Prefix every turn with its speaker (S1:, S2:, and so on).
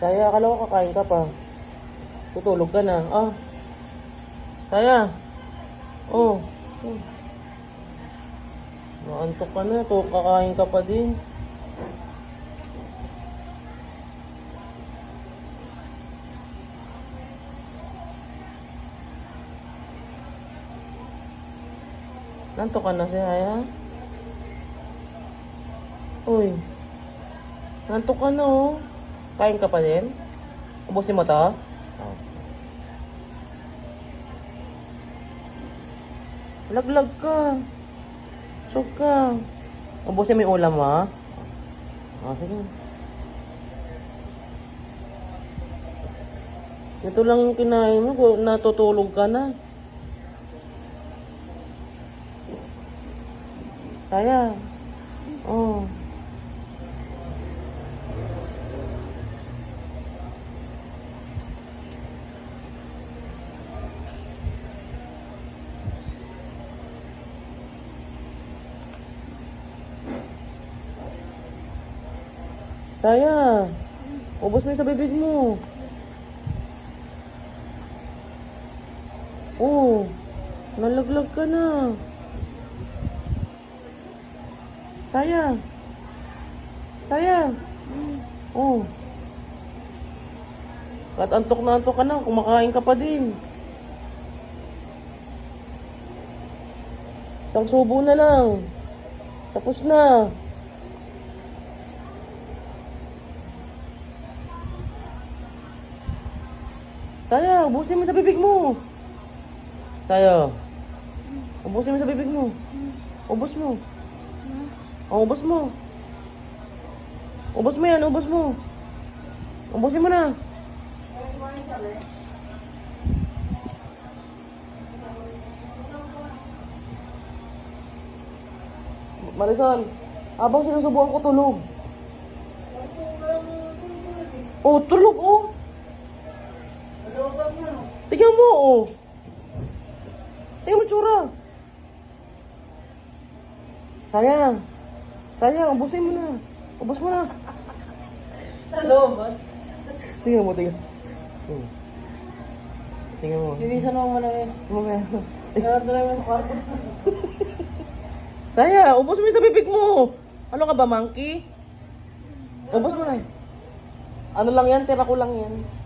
S1: Saya, akala ko kakain ka pa. Tutulog ka na. Ah. Saya. Oh. Naantok ka na. Kakain ka pa din. Nantok ka na Saya. Uy. Nantok ka na oh. Kain ka pa din? Ubusin mo to? Oh. Laglag ka. Sog ka. Ubusin mo yung ulam mo ha? Oh, sige. Ito lang yung kinain mo. Natutulog ka na. Saya. Oh. Saya, ubos mo yung sa bibig mo. Oh, nalaglag ka na. Saya. Saya. Oh. At antok na antok ka na, kumakain ka pa din. Isang subo na lang. Tapos na. Saya, ubusin mo sa bibig mo. Saya. Ubusin mo sa bibig mo. Ubos mo. Oh, ubos mo. Ubos mo yan, ubos mo. Ubusin mo na. Marisol, habang sinusubukan ko tulog. Oh, tulog oh. Tingnan mo, oh. Tingnan mo tsura. Sayang. Sayang, ubusin mo na. Ubus mo na.
S2: Ano ba?
S1: Tingnan mo, tingnan. Tingnan mo.
S2: Linisan mo muna yun.
S1: Mamaya.
S2: Nakatulay mo sa kwarto.
S1: Sayang, ubus mo sa bibig mo. Ano ka ba, monkey? Ubus mo na. Ano lang yan, tira ko lang yan.